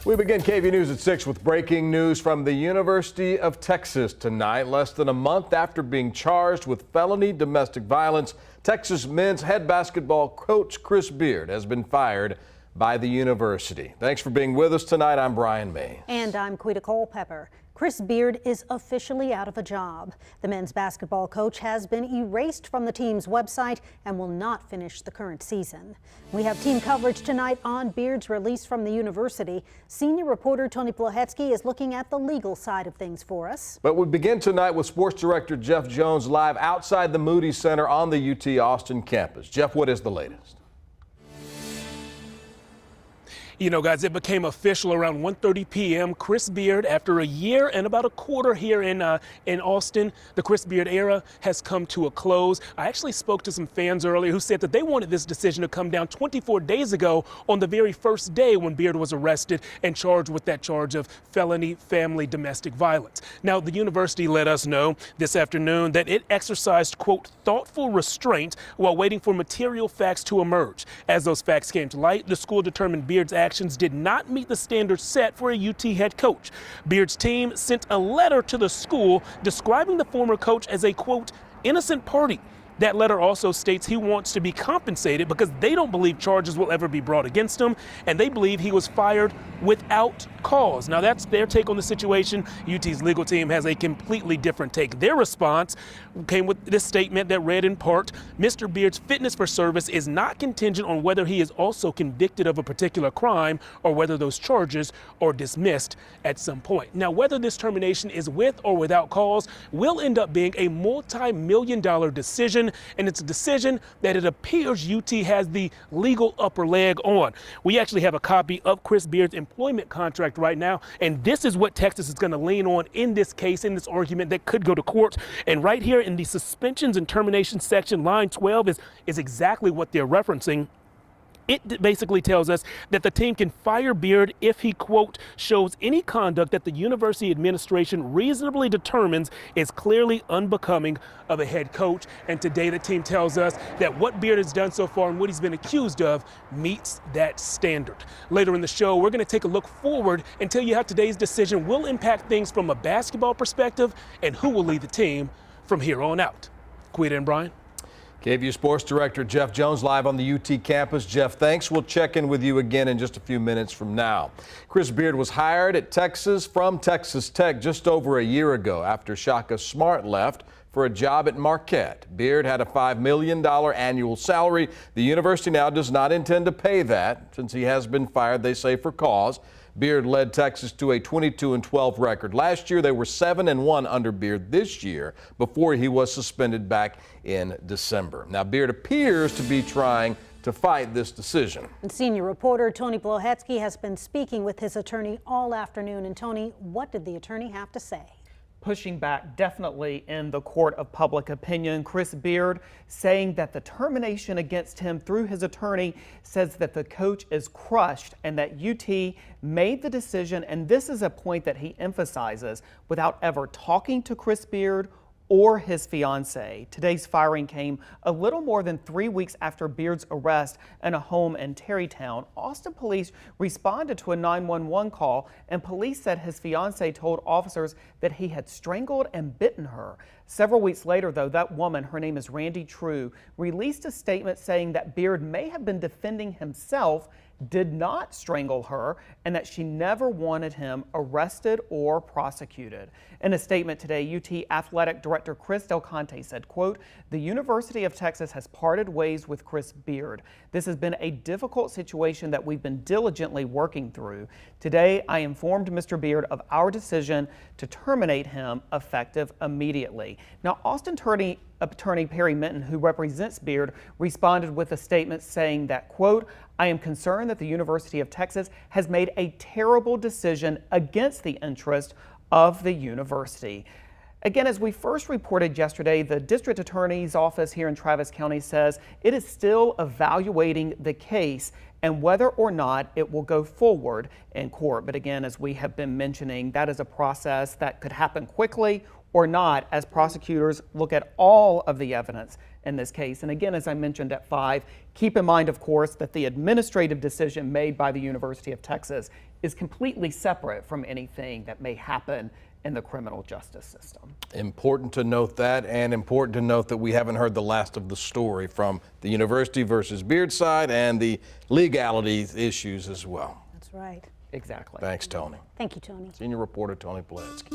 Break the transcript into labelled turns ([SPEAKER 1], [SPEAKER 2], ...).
[SPEAKER 1] We begin KVUE News at 6 with breaking news from the University of Texas tonight. Less than a month after being charged with felony domestic violence, Texas men's head basketball coach Chris Beard has been fired by the university. Thanks for being with us tonight. I'm Brian May.
[SPEAKER 2] And I'm Quita Culpepper. Chris Beard is officially out of a job. The men's basketball coach has been erased from the team's website and will not finish the current season. We have team coverage tonight on Beard's release from the university. Senior reporter Tony Plohetsky is looking at the legal side of things for us.
[SPEAKER 1] But we begin tonight with sports director Jeff Jones live outside the Moody Center on the UT Austin campus. Jeff, what is the latest?
[SPEAKER 3] You know, guys, it became official around 1:30 p.m. Chris Beard, after a year and about a quarter here in Austin, the Chris Beard era has come to a close. I actually spoke to some fans earlier who said that they wanted this decision to come down 24 days ago on the very first day when Beard was arrested and charged with that charge of felony family domestic violence. Now, the university let us know this afternoon that it exercised, quote, thoughtful restraint while waiting for material facts to emerge. As those facts came to light, the school determined Beard's actions did not meet the standards set for a UT head coach. Beard's team sent a letter to the school describing the former coach as a, quote, innocent party. That letter also states he wants to be compensated because they don't believe charges will ever be brought against him, and they believe he was fired without cause. Now, that's their take on the situation. UT's legal team has a completely different take. Their response came with this statement that read in part, Mr. Beard's fitness for service is not contingent on whether he is also convicted of a particular crime or whether those charges are dismissed at some point. Now, whether this termination is with or without cause will end up being a multi-million-dollar decision, and it's a decision that it appears UT has the legal upper leg on. We actually have a copy of Chris Beard's employment contract right now, and this is what Texas is going to lean on in this case, in this argument that could go to court. And right here in the suspensions and terminations section, line 12 is exactly what they're referencing. It basically tells us that the team can fire Beard if he, quote, shows any conduct that the university administration reasonably determines is clearly unbecoming of a head coach. And today the team tells us that what Beard has done so far and what he's been accused of meets that standard. Later in the show, we're going to take a look forward and tell you how today's decision will impact things from a basketball perspective and who will lead the team from here on out. Quita and Brian.
[SPEAKER 1] KVUE Sports Director Jeff Jones live on the UT campus. Jeff, thanks. We'll check in with you again in just a few minutes from now. Chris Beard was hired at Texas from Texas Tech just over a year ago after Shaka Smart left for a job at Marquette. Beard had a $5 million annual salary. The university now does not intend to pay that since he has been fired, they say, for cause. Beard led Texas to a 22-12 record. Last year, they were 7-1 under Beard this year before he was suspended back in December. Now, Beard appears to be trying to fight this decision.
[SPEAKER 2] And senior reporter Tony Plohetsky has been speaking with his attorney all afternoon. And Tony, what did the attorney have to say?
[SPEAKER 4] Pushing back definitely in the court of public opinion. Chris Beard saying that the termination against him through his attorney says that the coach is crushed and that UT made the decision, and this is a point that he emphasizes, without ever talking to Chris Beard or his fiancée. Today's firing came a little more than 3 weeks after Beard's arrest in a home in Terrytown. Austin police responded to a 911 call, and police said his fiancée told officers that he had strangled and bitten her. Several weeks later, though, that woman, her name is Randy True, released a statement saying that Beard may have been defending himself, did not strangle her, and that she never wanted him arrested or prosecuted. In a statement today, UT Athletic Director Chris Del Conte said, quote, the University of Texas has parted ways with Chris Beard. This has been a difficult situation that we've been diligently working through. Today, I informed Mr. Beard of our decision to terminate him effective immediately. Now, Austin Attorney Perry Minton, who represents Beard, responded with a statement saying that, quote, I am concerned that the University of Texas has made a terrible decision against the interest of the university. Again, as we first reported yesterday, the district attorney's office here in Travis County says it is still evaluating the case and whether or not it will go forward in court. But again, as we have been mentioning, that is a process that could happen quickly or not as prosecutors look at all of the evidence in this case. And again, as I mentioned at 5, keep in mind, of course, that the administrative decision made by the University of Texas is completely separate from anything that may happen in the criminal justice system.
[SPEAKER 1] Important to note that, and important to note that we haven't heard the last of the story from the University versus Beard side and the legality issues as well.
[SPEAKER 2] That's right.
[SPEAKER 4] Exactly.
[SPEAKER 1] Thanks, Tony.
[SPEAKER 2] Thank you, Tony.
[SPEAKER 1] Senior reporter Tony Polensky.